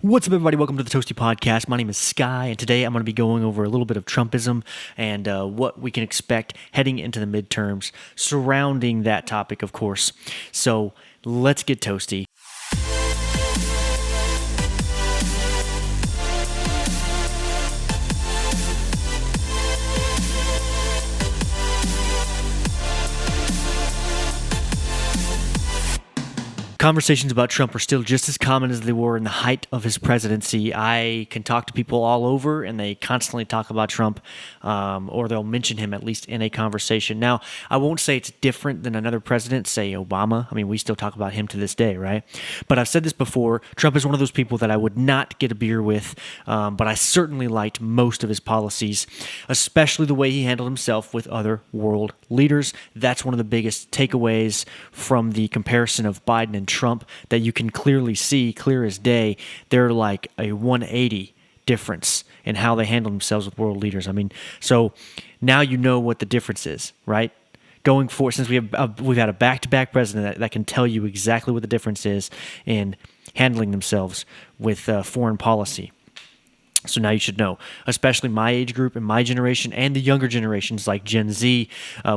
What's up, everybody? Welcome to the Toasty Podcast. My name is Sky, and today I'm going to be going over a little bit of Trumpism and what we can expect heading into the midterms surrounding that topic, of course. So let's get toasty. Conversations about Trump are still just as common as they were in the height of his presidency. I can talk to people all over, and they constantly talk about Trump, or they'll mention him at least in a conversation. Now, I won't say it's different than another president, say Obama. I mean, we still talk about him to this day, right? But I've said this before, Trump is one of those people that I would not get a beer with, but I certainly liked most of his policies, especially the way he handled himself with other world leaders. That's one of the biggest takeaways from the comparison of Biden and Trump that you can clearly see, clear as day. They're like a 180 difference in how they handle themselves with world leaders. I mean, so now you know what the difference is, right? Going forward, since we've had a back-to-back president that can tell you exactly what the difference is in handling themselves with foreign policy. So now you should know, especially my age group and my generation and the younger generations like Gen Z,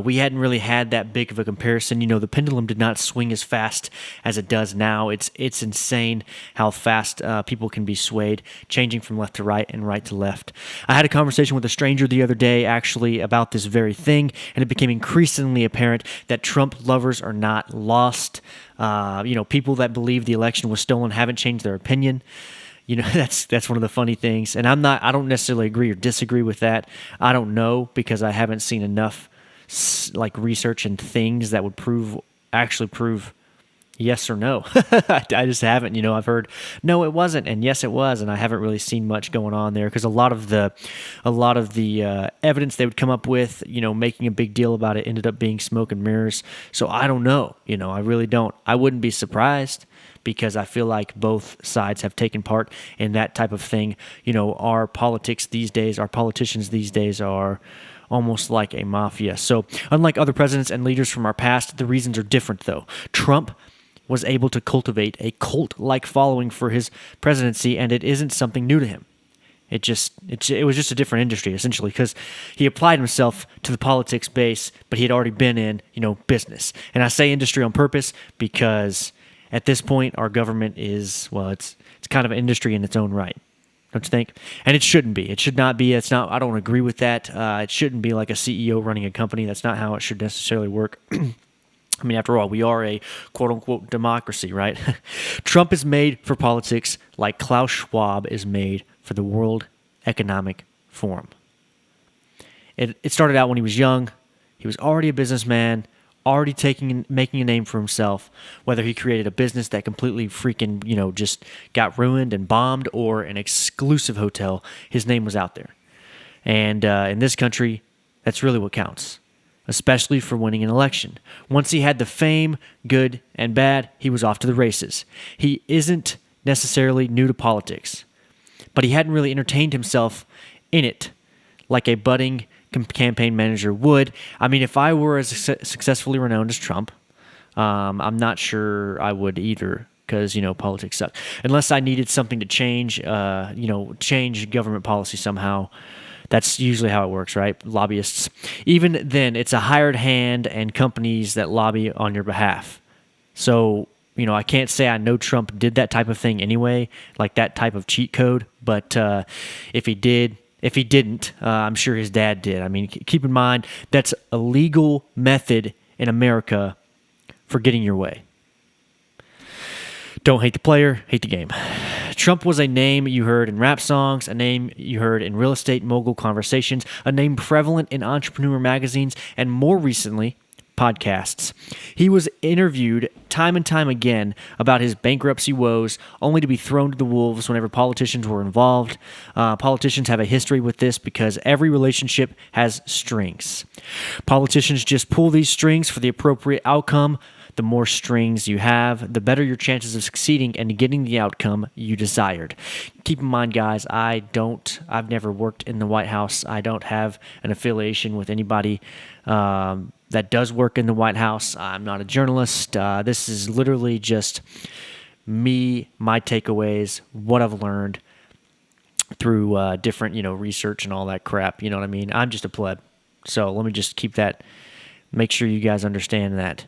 we hadn't really had that big of a comparison. You know, the pendulum did not swing as fast as it does now. It's insane how fast people can be swayed, changing from left to right and right to left. I had a conversation with a stranger the other day actually about this very thing, and it became increasingly apparent that Trump lovers are not lost. People that believe the election was stolen haven't changed their opinion. You know, that's one of the funny things. And I don't necessarily agree or disagree with that. I don't know because I haven't seen enough research and things that would prove yes or no. I just haven't. I've heard no, it wasn't, and yes, it was, and I haven't really seen much going on there because a lot of the evidence they would come up with, making a big deal about it, ended up being smoke and mirrors. So I don't know. I really don't. I wouldn't be surprised, because I feel like both sides have taken part in that type of thing. Our politicians these days are almost like a mafia. So unlike other presidents and leaders from our past, the reasons are different, though. Trump was able to cultivate a cult-like following for his presidency, and it isn't something new to him. It was just a different industry, essentially, because he applied himself to the politics base, but he had already been in, business. And I say industry on purpose because at this point, our government is, it's kind of an industry in its own right, don't you think? And it shouldn't be. It should not be. It's not. I don't agree with that. It shouldn't be like a CEO running a company. That's not how it should necessarily work. I mean, after all, we are a quote-unquote democracy, right? Trump is made for politics like Klaus Schwab is made for the World Economic Forum. It started out when he was young. He was already a businessman, already making a name for himself, whether he created a business that completely freaking, just got ruined and bombed, or an exclusive hotel, his name was out there. And in this country, that's really what counts, especially for winning an election. Once he had the fame, good and bad, he was off to the races. He isn't necessarily new to politics, but he hadn't really entertained himself in it like a budding campaign manager would. I mean, if I were as successfully renowned as Trump, I'm not sure I would either, because, politics suck. Unless I needed something to change, change government policy somehow. That's usually how it works, right? Lobbyists. Even then, it's a hired hand and companies that lobby on your behalf. So, I can't say I know Trump did that type of thing anyway, like that type of cheat code. But if he didn't, I'm sure his dad did. I mean, keep in mind, that's a legal method in America for getting your way. Don't hate the player, hate the game. Trump was a name you heard in rap songs, a name you heard in real estate mogul conversations, a name prevalent in entrepreneur magazines, and more recently, podcasts. He was interviewed time and time again about his bankruptcy woes, only to be thrown to the wolves whenever politicians were involved. Politicians have a history with this because every relationship has strings. Politicians just pull these strings for the appropriate outcome. The more strings you have, the better your chances of succeeding and getting the outcome you desired. Keep in mind, guys, I've never worked in the White House. I don't have an affiliation with anybody that does work in the White House. I'm not a journalist. This is literally just my takeaways, what I've learned through different, research and all that crap. You know what I mean? I'm just a pleb. So let me just keep that, make sure you guys understand that.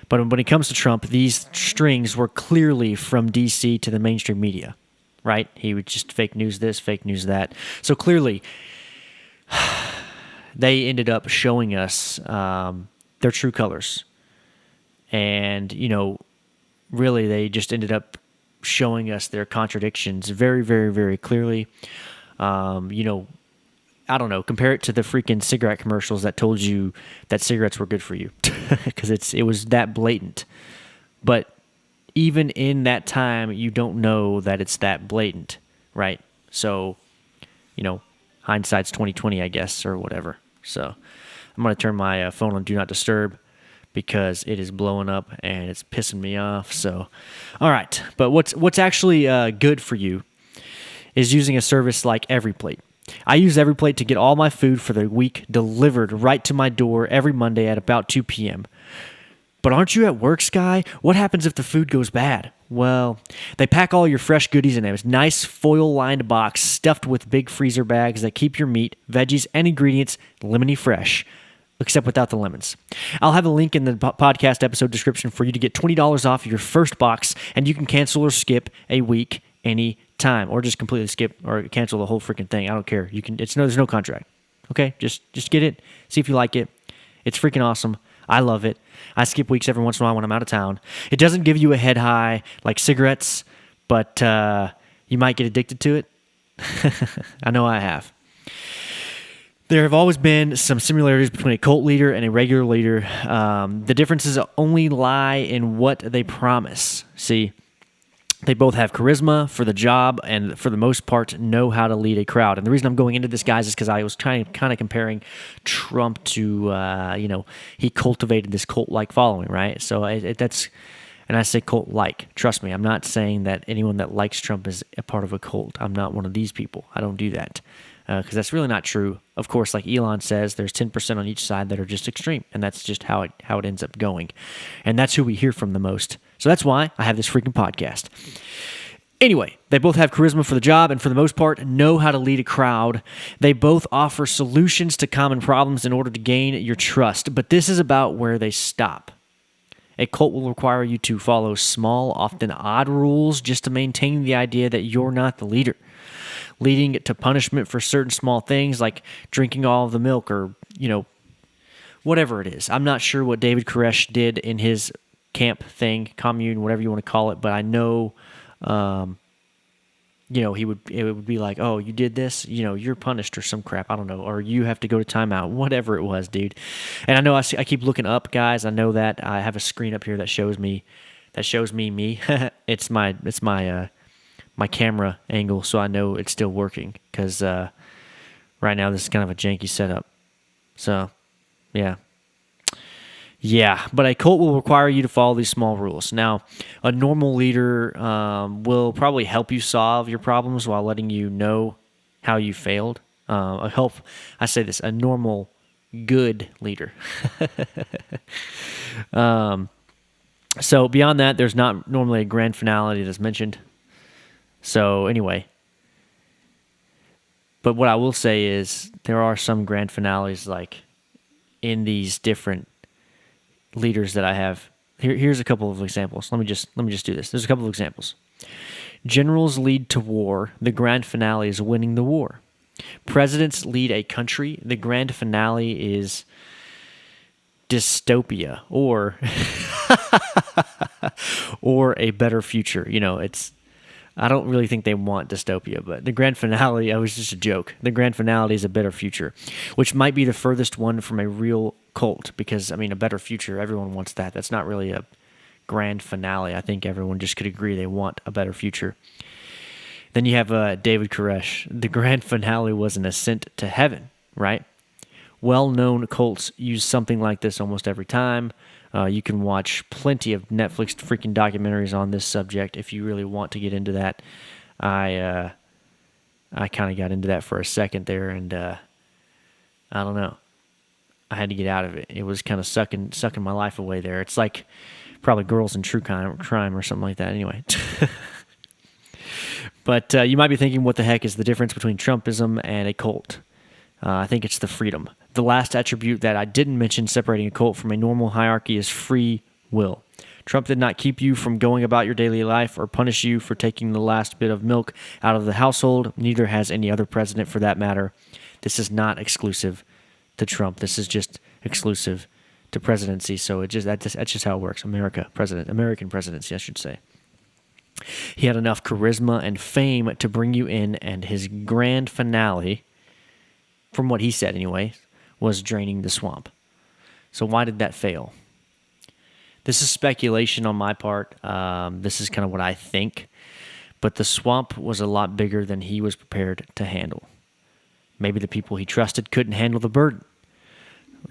But when it comes to Trump, these strings were clearly from D.C. to the mainstream media, right? He would just fake news this, fake news that. So clearly, they ended up showing us their true colors. And, really they just ended up showing us their contradictions very, very, very clearly. I don't know, compare it to the freaking cigarette commercials that told you that cigarettes were good for you, because it was that blatant. But even in that time, you don't know that it's that blatant, right? So, hindsight's 2020, I guess, or whatever. So I'm going to turn my phone on Do Not Disturb because it is blowing up and it's pissing me off. So, all right. But what's actually good for you is using a service like Everyplate. I use Everyplate to get all my food for the week delivered right to my door every Monday at about 2 p.m. But aren't you at work, Sky? What happens if the food goes bad? Well, they pack all your fresh goodies in a nice foil-lined box stuffed with big freezer bags that keep your meat, veggies, and ingredients lemony fresh, except without the lemons. I'll have a link in the podcast episode description for you to get $20 off your first box, and you can cancel or skip a week any time, or just completely skip or cancel the whole freaking thing. I don't care. You can. There's no contract. Okay, just get it. See if you like it. It's freaking awesome. I love it. I skip weeks every once in a while when I'm out of town. It doesn't give you a head high like cigarettes, but you might get addicted to it. I know I have. There have always been some similarities between a cult leader and a regular leader. The differences only lie in what they promise. See, they both have charisma for the job and, for the most part, know how to lead a crowd. And the reason I'm going into this, guys, is because I was kind of comparing Trump to, he cultivated this cult-like following, right? So that's, and I say cult-like. Trust me, I'm not saying that anyone that likes Trump is a part of a cult. I'm not one of these people. I don't do that. Because that's really not true. Of course, like Elon says, there's 10% on each side that are just extreme, and that's just how it ends up going. And that's who we hear from the most. So that's why I have this freaking podcast. Anyway, they both have charisma for the job and for the most part know how to lead a crowd. They both offer solutions to common problems in order to gain your trust, but this is about where they stop. A cult will require you to follow small, often odd rules just to maintain the idea that you're not the leader, leading to punishment for certain small things like drinking all of the milk or, whatever it is. I'm not sure what David Koresh did in his camp thing, commune, whatever you want to call it, but I know, it would be like, oh, you did this, you're punished or some crap, I don't know, or you have to go to timeout, whatever it was, dude. And I know I keep looking up, guys. I know that I have a screen up here that shows me me. It's my camera angle, so I know it's still working, because right now this is kind of a janky setup. So, yeah. Yeah, but a cult will require you to follow these small rules. Now, a normal leader will probably help you solve your problems while letting you know how you failed. A normal good leader. So beyond that, there's not normally a grand finale that's mentioned. So anyway, but what I will say is there are some grand finales like in these different leaders that I have. Here's a couple of examples. Let me just do this. There's a couple of examples. Generals lead to war. The grand finale is winning the war. Presidents lead a country. The grand finale is dystopia or or a better future. I don't really think they want dystopia, but the grand finale, it was just a joke. The grand finale is a better future, which might be the furthest one from a real cult, because, a better future, everyone wants that. That's not really a grand finale. I think everyone just could agree they want a better future. Then you have David Koresh. The grand finale was an ascent to heaven, right? Well-known cults use something like this almost every time. You can watch plenty of Netflix freaking documentaries on this subject if you really want to get into that. I kind of got into that for a second there, and I don't know. I had to get out of it. It was kind of sucking my life away there. It's like Probably Girls in True Crime or something like that. Anyway. But you might be thinking, what the heck is the difference between Trumpism and a cult? I think it's the freedom. The last attribute that I didn't mention separating a cult from a normal hierarchy is free will. Trump did not keep you from going about your daily life or punish you for taking the last bit of milk out of the household. Neither has any other president for that matter. This is not exclusive to Trump. This is just exclusive to presidency. So that's just how it works. American presidency, I should say. He had enough charisma and fame to bring you in, and his grand finale, from what he said anyway, was draining the swamp. So why did that fail? This is speculation on my part. This is kind of what I think. But the swamp was a lot bigger than he was prepared to handle. Maybe the people he trusted couldn't handle the burden.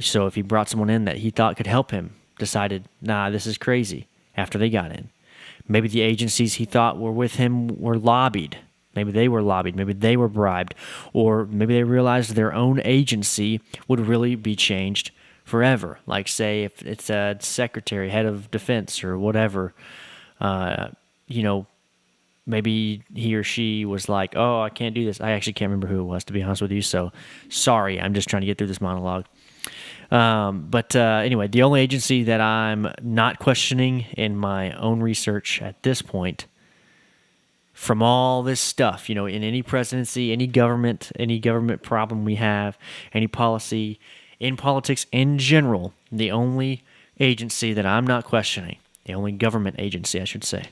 So if he brought someone in that he thought could help him, decided, nah, this is crazy, after they got in. Maybe the agencies he thought were with him were lobbied. Maybe they were lobbied. Maybe they were bribed. Or maybe they realized their own agency would really be changed forever. Like, say, if it's a secretary, head of defense, or whatever, maybe he or she was like, oh, I can't do this. I actually can't remember who it was, to be honest with you. So, sorry, I'm just trying to get through this monologue. Anyway, the only agency that I'm not questioning in my own research at this point, from all this stuff, in any presidency, any government problem we have, any policy, in politics in general, the only agency that I'm not questioning, the only government agency, I should say,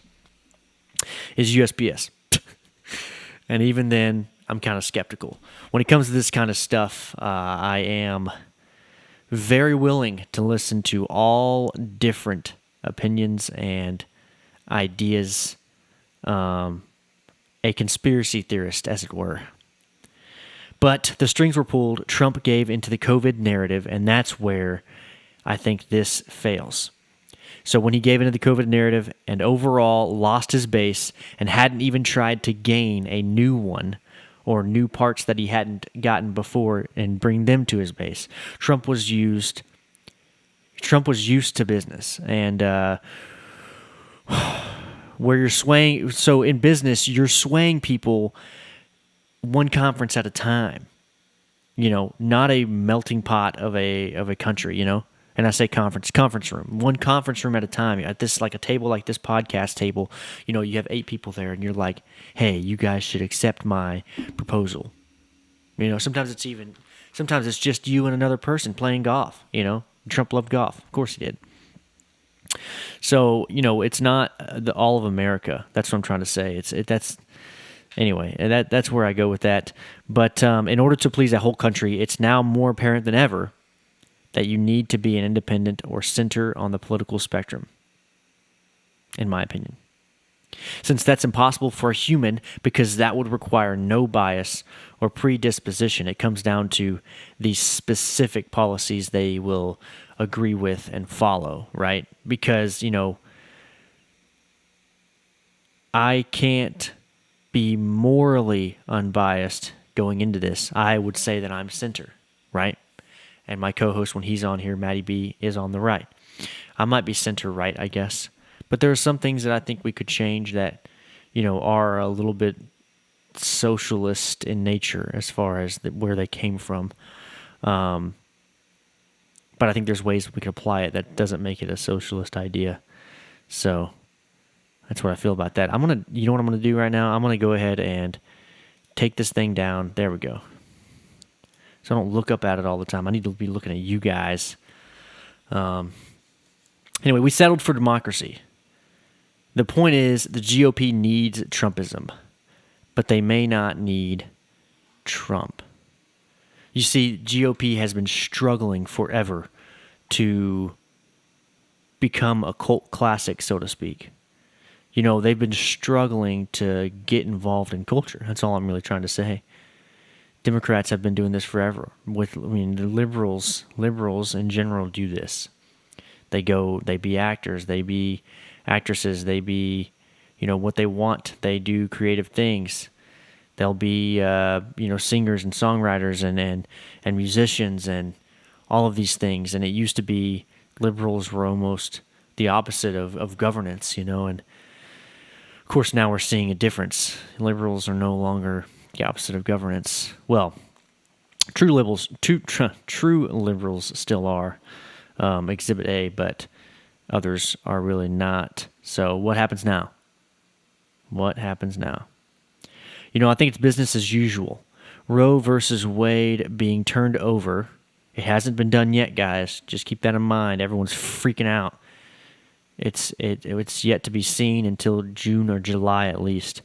is USPS. And even then, I'm kind of skeptical. When it comes to this kind of stuff, I am very willing to listen to all different opinions and ideas, a conspiracy theorist, as it were. But the strings were pulled, Trump gave into the COVID narrative, and that's where I think this fails. So when he gave into the COVID narrative and overall lost his base and hadn't even tried to gain a new one, or new parts that he hadn't gotten before and bring them to his base. Trump was used to business. And where you're swaying, so in business, you're swaying people one conference at a time. Not a melting pot of a country, And I say conference room. One conference room at a time. At this, like a table like this podcast table, you have 8 people there, and you're like, hey, you guys should accept my proposal. Sometimes it's just you and another person playing golf, Trump loved golf. Of course he did. So, it's not all of America. That's what I'm trying to say. Anyway, that's where I go with that. But in order to please a whole country, it's now more apparent than ever that you need to be an independent or center on the political spectrum, in my opinion. Since that's impossible for a human because that would require no bias or predisposition, it comes down to the specific policies they will agree with and follow, right? Because, I can't be morally unbiased going into this. I would say that I'm center, right? And my co-host, when he's on here, Matty B, is on the right. I might be center right, I guess. But there are some things that I think we could change that, are a little bit socialist in nature as far as where they came from. But I think there's ways we could apply it that doesn't make it a socialist idea. So that's what I feel about that. You know what I'm going to do right now? I'm going to go ahead and take this thing down. There we go. So I don't look up at it all the time. I need to be looking at you guys. Anyway, we settled for democracy. The point is, the GOP needs Trumpism, but they may not need Trump. You see, GOP has been struggling forever to become a cult classic, so to speak. They've been struggling to get involved in culture. That's all I'm really trying to say. Democrats have been doing this forever. The liberals in general do this. They be actors, they be actresses, they be, what they want. They do creative things. They'll be, singers and songwriters and musicians and all of these things. And it used to be liberals were almost the opposite of governance, and of course now we're seeing a difference. Liberals are no longer the opposite of governance. Well, true liberals still are, Exhibit A, but others are really not. So what happens now? What happens now? I think it's business as usual. Roe versus Wade being turned over. It hasn't been done yet, guys. Just keep that in mind. Everyone's freaking out. It's yet to be seen until June or July at least.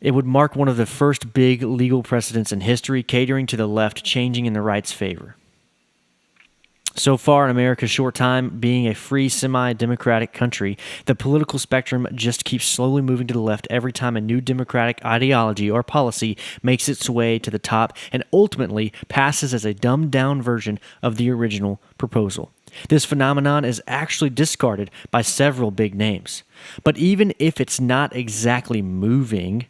It would mark one of the first big legal precedents in history, catering to the left, changing in the right's favor. So far in America's short time being a free, semi-democratic country, the political spectrum just keeps slowly moving to the left every time a new democratic ideology or policy makes its way to the top and ultimately passes as a dumbed-down version of the original proposal. This phenomenon is actually discarded by several big names. But even if it's not exactly moving,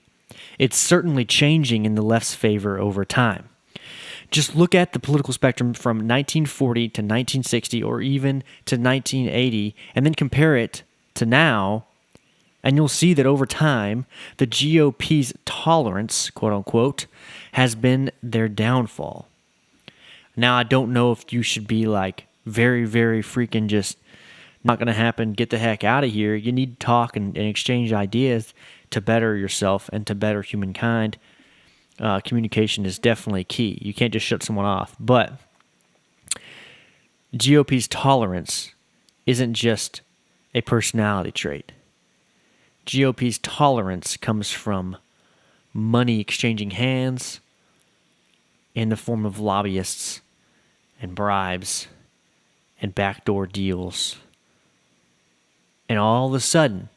it's certainly changing in the left's favor over time. Just look at the political spectrum from 1940 to 1960 or even to 1980 and then compare it to now, and you'll see that over time, the GOP's tolerance, quote unquote, has been their downfall. Now, I don't know if you should be like very, very freaking just not going to happen, get the heck out of here. You need to talk and exchange ideas to better yourself and to better humankind. Communication is definitely key. You can't just shut someone off. But GOP's tolerance isn't just a personality trait. GOP's tolerance comes from money exchanging hands in the form of lobbyists and bribes and backdoor deals. And all of a sudden,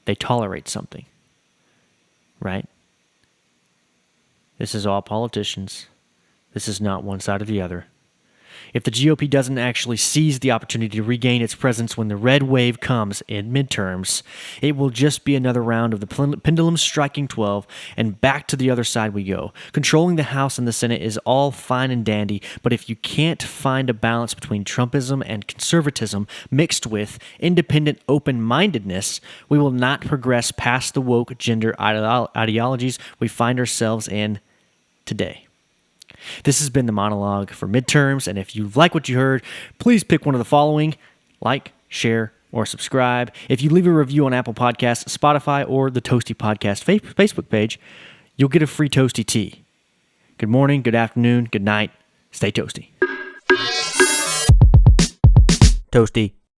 they tolerate something. Right? This is all politicians. This is not one side or the other. If the GOP doesn't actually seize the opportunity to regain its presence when the red wave comes in midterms, it will just be another round of the pendulum striking 12, and back to the other side we go. Controlling the House and the Senate is all fine and dandy, but if you can't find a balance between Trumpism and conservatism mixed with independent open-mindedness, we will not progress past the woke gender ideologies we find ourselves in today. This has been the monologue for midterms, and if you like what you heard, please pick one of the following: like, share, or subscribe. If you leave a review on Apple Podcasts, Spotify, or the Toasty Podcast Facebook page, you'll get a free Toasty tea. Good morning, good afternoon, good night. Stay toasty. Toasty.